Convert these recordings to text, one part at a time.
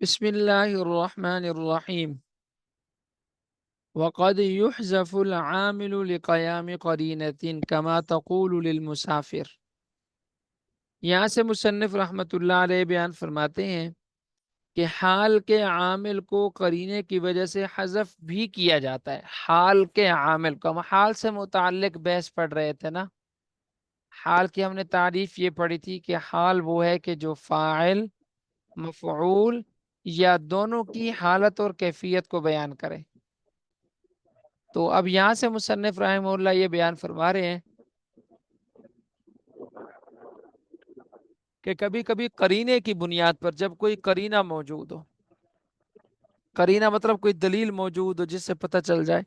بسم الله الرحمن الرحيم. وقد يحذف العامل لقيام قرينة كما تقول للمسافر. یہاں سے مصنف رحمۃ اللہ علیہ بیان فرماتے ہیں کہ حال کے عامل کو قرینے کی وجہ سے حذف بھی کیا جاتا ہے۔ حال کے عامل کو، ہم حال سے متعلق بحث پڑھ رہے تھے نا۔ حال کی ہم نے تعریف یہ پڑھی تھی کہ حال وہ ہے کہ جو فاعل، مفعول یا دونوں کی حالت اور کیفیت کو بیان کرے۔ تو اب یہاں سے مصنف رحمہ اللہ یہ بیان فرما رہے ہیں کہ کبھی کبھی قرینے کی بنیاد پر، جب کوئی قرینہ موجود ہو، قرینہ مطلب کوئی دلیل موجود ہو جس سے پتہ چل جائے،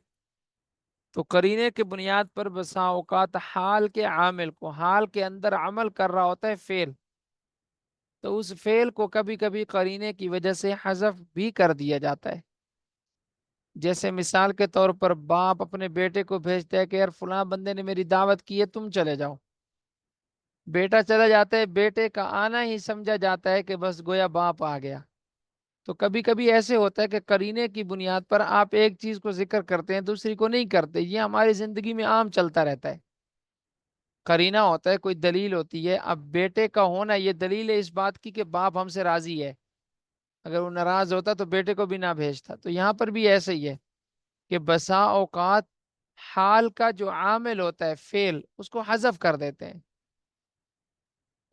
تو قرینے کی بنیاد پر بسا اوقات حال کے عامل کو، حال کے اندر عمل کر رہا ہوتا ہے فعل، تو اس فعل کو کبھی کبھی قرینے کی وجہ سے حذف بھی کر دیا جاتا ہے۔ جیسے مثال کے طور پر باپ اپنے بیٹے کو بھیجتا ہے کہ یار فلاں بندے نے میری دعوت کی ہے، تم چلے جاؤ۔ بیٹا چلا جاتا ہے، بیٹے کا آنا ہی سمجھا جاتا ہے کہ بس گویا باپ آ گیا۔ تو کبھی کبھی ایسے ہوتا ہے کہ قرینے کی بنیاد پر آپ ایک چیز کو ذکر کرتے ہیں، دوسری کو نہیں کرتے۔ یہ ہماری زندگی میں عام چلتا رہتا ہے۔ قرینہ ہوتا ہے، کوئی دلیل ہوتی ہے۔ اب بیٹے کا ہونا یہ دلیل ہے اس بات کی کہ باپ ہم سے راضی ہے۔ اگر وہ ناراض ہوتا تو بیٹے کو بھی نہ بھیجتا۔ تو یہاں پر بھی ایسے ہی ہے کہ بسا اوقات حال کا جو عامل ہوتا ہے فعل، اس کو حذف کر دیتے ہیں۔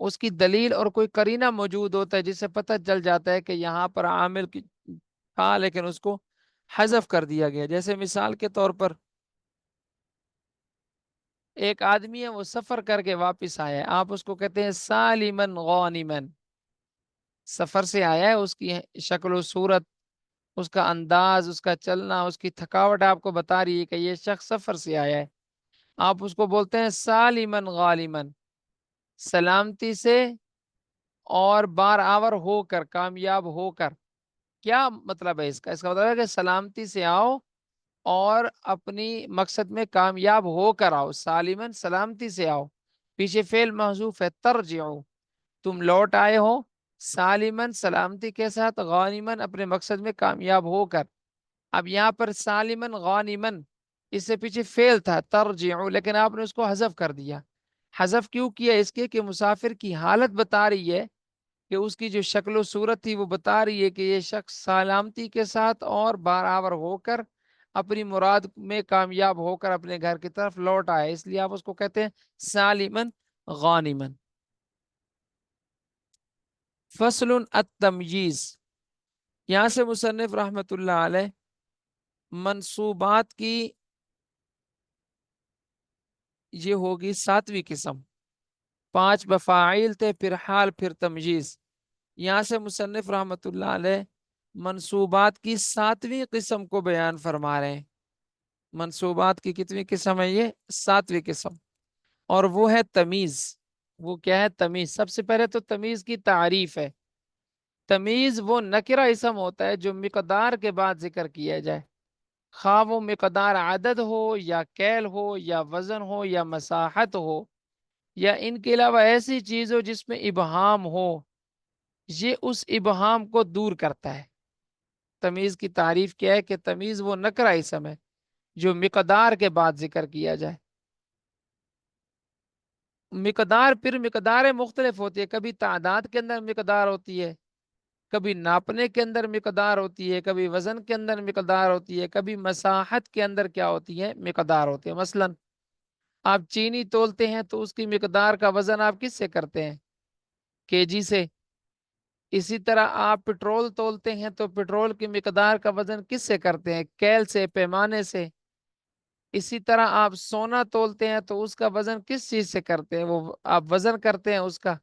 اس کی دلیل اور کوئی قرینہ موجود ہوتا ہے جس سے پتہ چل جاتا ہے کہ یہاں پر عامل کی تھا لیکن اس کو حذف کر دیا گیا۔ جیسے مثال کے طور پر ایک آدمی ہے، وہ سفر کر کے واپس آیا ہے، آپ اس کو کہتے ہیں سالمن غانمن، سفر سے آیا ہے، اس کی شکل و صورت، اس کا انداز، اس کا چلنا، اس کی تھکاوٹ آپ کو بتا رہی ہے کہ یہ شخص سفر سے آیا ہے۔ آپ اس کو بولتے ہیں سالمن غالمن، سلامتی سے اور بار آور ہو کر، کامیاب ہو کر۔ کیا مطلب ہے اس کا؟ اس کا مطلب ہے کہ سلامتی سے آؤ اور اپنی مقصد میں کامیاب ہو کر آؤ۔ سالمن سلامتی سے آؤ، پیچھے فعل محذوف ہے، ترجعو، تم لوٹ آئے ہو، سالمن سلامتی کے ساتھ، غانمن اپنے مقصد میں کامیاب ہو کر۔ اب یہاں پر سالمن غانمن، اس سے پیچھے فعل تھا ترجعو، لیکن آپ نے اس کو حذف کر دیا۔ حذف کیوں کیا؟ اس کے کہ مسافر کی حالت بتا رہی ہے کہ اس کی جو شکل و صورت تھی وہ بتا رہی ہے کہ یہ شخص سلامتی کے ساتھ اور بارآور ہو کر اپنی مراد میں کامیاب ہو کر اپنے گھر کی طرف لوٹ آئے، اس لیے آپ اس کو کہتے ہیں سالمن غانمن۔ فصل التمییز، یہاں سے مصنف رحمت اللہ علیہ منصوبات کی یہ ہوگی ساتویں قسم۔ 5 مفاعیل تھے، پھر حال، پھر تمییز۔ یہاں سے مصنف رحمت اللہ علیہ منصوبات کی 7ویں قسم کو بیان فرما رہے ہیں۔ منصوبات کی کتنی قسم ہے؟ یہ 7ویں قسم، اور وہ ہے تمیز۔ وہ کیا ہے؟ تمیز۔ سب سے پہلے تو تمیز کی تعریف ہے۔ تمیز وہ نکرہ اسم ہوتا ہے جو مقدار کے بعد ذکر کیا جائے، خواہ وہ مقدار عدد ہو یا کیل ہو یا وزن ہو یا مساحت ہو یا ان کے علاوہ ایسی چیز ہو جس میں ابہام ہو، یہ اس ابہام کو دور کرتا ہے۔ تمیز کی تعریف کیا ہے کہ تمیز وہ نکرہ اسم ہے جو مقدار کے بعد ذکر کیا جائے۔ مقدار، پھر مقداریں مختلف ہوتی ہے، کبھی تعداد کے اندر مقدار ہوتی ہے، کبھی ناپنے کے اندر مقدار ہوتی ہے، کبھی وزن کے اندر مقدار ہوتی ہے، کبھی مساحت کے اندر کیا ہوتی ہے؟ مقدار ہوتی ہے۔ مثلا آپ چینی تولتے ہیں تو اس کی مقدار کا وزن آپ کس سے کرتے ہیں؟ کے جی سے۔ اسی طرح آپ پٹرول تولتے ہیں تو پٹرول کی مقدار کا وزن کس سے کرتے ہیں؟ کیل سے، پیمانے سے۔ اسی طرح آپ سونا تولتے ہیں تو اس کا وزن کس چیز سے کرتے ہیں؟ وہ آپ وزن کرتے ہیں اس کا۔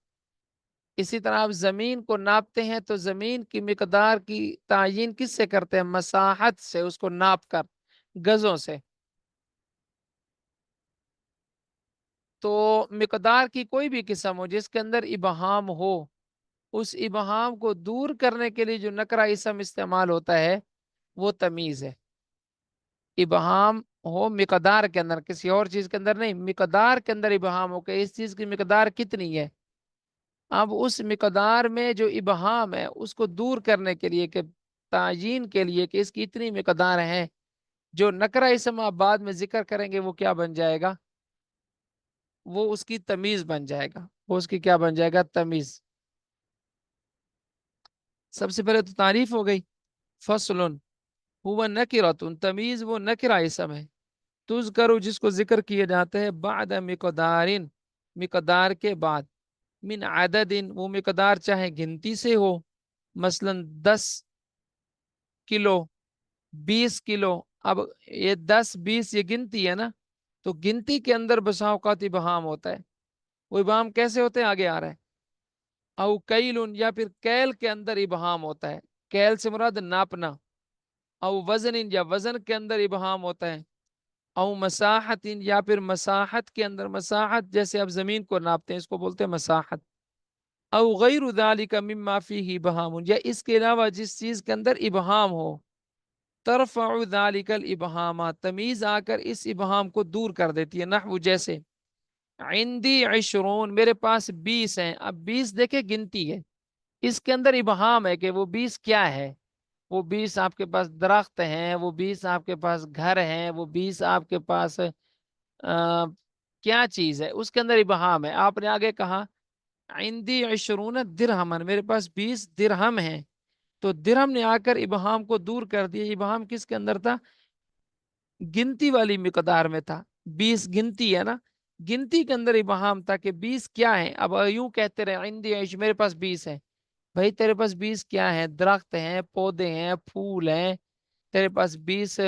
اسی طرح آپ زمین کو ناپتے ہیں تو زمین کی مقدار کی تعیین کس سے کرتے ہیں؟ مساحت سے، اس کو ناپ کر، گزوں سے۔ تو مقدار کی کوئی بھی قسم ہو جس کے اندر ابہام ہو، اس ابہام کو دور کرنے کے لیے جو نکرہ اسم استعمال ہوتا ہے وہ تمیز ہے۔ ابہام ہو مقدار کے اندر، کسی اور چیز کے اندر نہیں، مقدار کے اندر ابہام ہو کہ اس چیز کی مقدار کتنی ہے۔ اب اس مقدار میں جو ابہام ہے اس کو دور کرنے کے لیے، کہ تعیین کے لیے کہ اس کی اتنی مقدار ہے، جو نکرہ اسم آپ بعد میں ذکر کریں گے وہ کیا بن جائے گا؟ وہ اس کی تمیز بن جائے گا، وہ اس کی کیا بن جائے گا؟ تمیز۔ سب سے پہلے تو تعریف ہو گئی، فصل ہوا نکرۃ، تمیز وہ نکرہ اسم ہے، تذکر جس کو ذکر کیے جاتے ہیں بعد مقدار، مقدار کے بعد، من عدد وہ مقدار چاہے گنتی سے ہو، مثلا 10 کلو، 20 کلو۔ اب یہ 10 20 یہ گنتی ہے نا، تو گنتی کے اندر بسا اوقات ابہام ہوتا ہے۔ وہ ابہام کیسے ہوتے ہیں؟ آگے آ رہا ہے۔ او کیل، یا پھر کیل کے اندر ابہام ہوتا ہے، کیل سے مراد ناپنا۔ او وزن، یا وزن کے اندر ابہام ہوتا ہے۔ او مساحت، یا پھر مساحت کے اندر، مساحت جیسے اب زمین کو ناپتے ہیں اس کو بولتے ہیں مساحت۔ او غیر ذالک مما فیہ ابہام، یا اس کے علاوہ جس چیز کے اندر ابہام ہو، ترفع ذالک الابہامات، تمیز آ کر اس ابہام کو دور کر دیتی ہے۔ نحو جیسے عندی 20، میرے پاس 20 ہیں۔ اب 20 دیکھیں گنتی ہے، اس کے اندر ابہام ہے کہ وہ 20 کیا ہے؟ وہ 20 آپ کے پاس درخت ہیں، وہ 20 آپ کے پاس گھر ہیں، وہ 20 آپ کے پاس کیا چیز ہے؟ اس کے اندر ابہام ہے۔ آپ نے آگے کہا عندی 20 درہمن، میرے پاس 20 درہم ہیں، تو درہم نے آ کر ابہام کو دور کر دیا۔ ابہام کس کے اندر تھا؟ گنتی والی مقدار میں تھا، 20 گنتی ہے نا، گنتی کے اندر ابہام تھا کہ 20 کیا ہے؟ اب یوں کہتے رہے عندی 20، میرے پاس 20 ہے۔ بھائی تیرے پاس 20 کیا ہے؟ درخت ہیں، پودے ہیں، پھول ہیں، تیرے پاس 20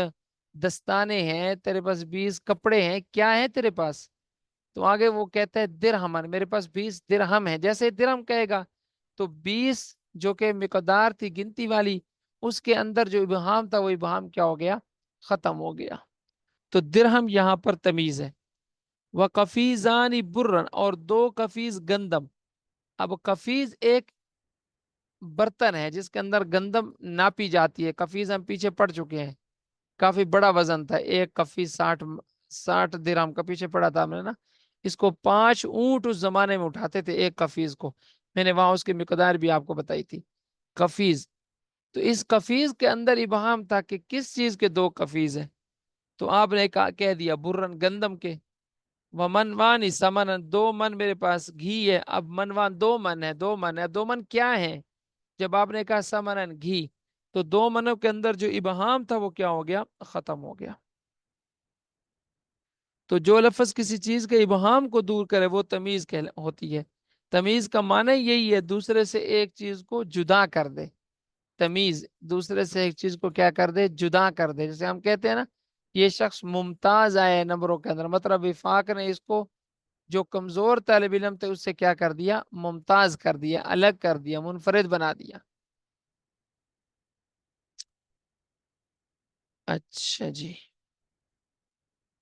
دستانے ہیں، تیرے پاس 20 کپڑے ہیں، کیا ہے تیرے پاس؟ تو آگے وہ کہتا ہے درہمن، میرے پاس 20 درہم ہے۔ جیسے درہم کہے گا تو 20 جو کہ مقدار تھی گنتی والی، اس کے اندر جو ابہام تھا وہ ابہام کیا ہو گیا؟ ختم ہو گیا۔ تو درہم یہاں پر تمیز ہے۔ وَقَفِيزَانِ بُرًّا، اور 2 کفیز گندم۔ اب کفیز ایک برتن ہے جس کے اندر گندم ناپی جاتی ہے، کفیز ہم پیچھے پڑ چکے ہیں، کافی بڑا وزن تھا، ایک کفیز 60 درہم کا پیچھے پڑا تھا ہم نے نا۔ اس کو 5 اونٹ اس زمانے میں اٹھاتے تھے ایک کفیز کو، میں نے وہاں اس کی مقدار بھی آپ کو بتائی تھی، کفیز۔ تو اس کفیز کے اندر ابہام تھا کہ کس چیز کے 2 کفیز ہیں؟ تو آپ نے کہہ دیا برن، گندم کے۔ ومنوانی سمن، 2 من میرے پاس گھی ہے۔ اب منوان 2 من ہے، 2 من ہے، 2 من کیا ہے؟ جب آپ نے کہا سمن گھی، تو 2 منوں کے اندر جو ابہام تھا وہ کیا ہو گیا؟ ختم ہو گیا۔ تو جو لفظ کسی چیز کے ابہام کو دور کرے وہ تمیز ہوتی ہے۔ تمیز کا معنی یہی ہے دوسرے سے ایک چیز کو جدا کر دے۔ تمیز دوسرے سے ایک چیز کو کیا کر دے؟ جدا کر دے۔ جیسے ہم کہتے ہیں نا یہ شخص ممتاز آئے نمبروں کے اندر، مطلب وفاق نے اس کو جو کمزور طالب علم تھے اس سے کیا کر دیا؟ ممتاز کر دیا، الگ کر دیا، منفرد بنا دیا۔ اچھا جی۔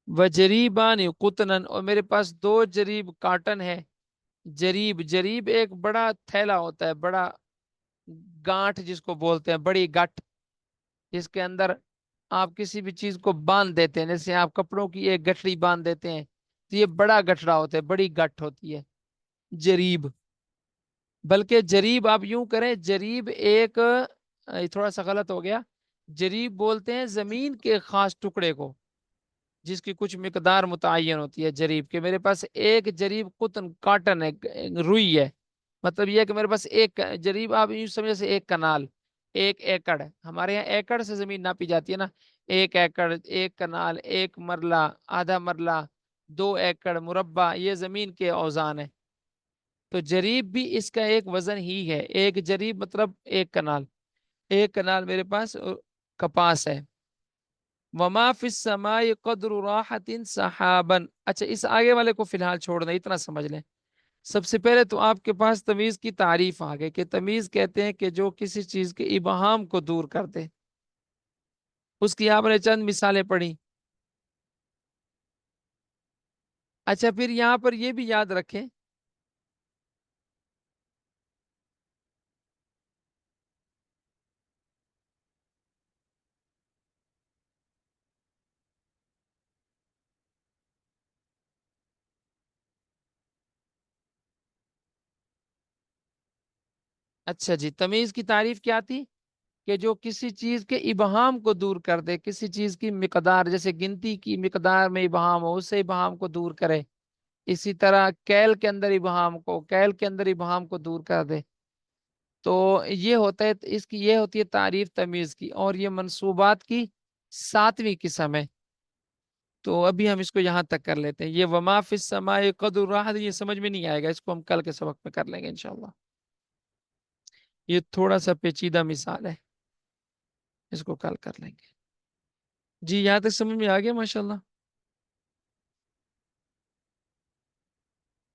وجریبان قطنن، اور میرے پاس 2 جریب کاٹن ہے۔ جریب، جریب ایک بڑا تھیلا ہوتا ہے، بڑا گانٹھ جس کو بولتے ہیں، بڑی گٹھ جس کے اندر آپ کسی بھی چیز کو باندھ دیتے ہیں، جیسے آپ کپڑوں کی ایک گٹھڑی باندھ دیتے ہیں، تو یہ بڑا گٹھڑا ہوتا ہے، بڑی گٹھ ہوتی ہے جریب۔ بلکہ جریب آپ یوں کریں، جریب ایک تھوڑا سا غلط ہو گیا، جریب بولتے ہیں زمین کے خاص ٹکڑے کو جس کی کچھ مقدار متعین ہوتی ہے جریب کے۔ میرے پاس ایک جریب قطن کاٹن ہے، روئی ہے، مطلب یہ ہے کہ میرے پاس ایک جریب، آپ یوں سمجھے سے ایک کنال، 1 ایکڑ ہے، ہمارے یہاں ایکڑ سے زمین ناپی جاتی ہے نا، 1 ایکڑ، 1 کنال، 1 مرلہ، آدھا مرلہ، 2 ایکڑ مربع، یہ زمین کے اوزان ہے۔ تو جریب بھی اس کا ایک وزن ہی ہے، ایک جریب مطلب 1 کنال، 1 کنال میرے پاس کپاس ہے۔ وما فی السماء قدر راحت سحابا۔ اچھا اس آگے والے کو فی الحال چھوڑ دیں، اتنا سمجھ لیں۔ سب سے پہلے تو آپ کے پاس تمیز کی تعریف آ گئی کہ تمیز کہتے ہیں کہ جو کسی چیز کے ابہام کو دور کر دے۔ اس کی آپ نے چند مثالیں پڑھی۔ اچھا پھر یہاں پر یہ بھی یاد رکھیں، اچھا جی، تمیز کی تعریف کیا تھی؟ کہ جو کسی چیز کے ابہام کو دور کر دے، کسی چیز کی مقدار، جیسے گنتی کی مقدار میں ابہام ہو، اس سے ابہام کو دور کرے. اسی طرح کیل کے اندر ابہام کو دور کر دے. تو یہ ہوتا ہے، اس کی یہ ہوتی ہے تعریف تمیز کی. اور یہ منصوبات کی 7ویں قسم ہے. تو ابھی ہم اس کو یہاں تک کر لیتے ہیں. یہ وما فی السماء قدر راحت، یہ سمجھ میں نہیں آئے گا، اس کو ہم کل کے سبق میں کر لیں گے انشاءاللہ. یہ تھوڑا سا پیچیدہ مثال ہے، اس کو کل کر لیں گے. جی یہاں تک سمجھ میں آ گیا ماشاءاللہ.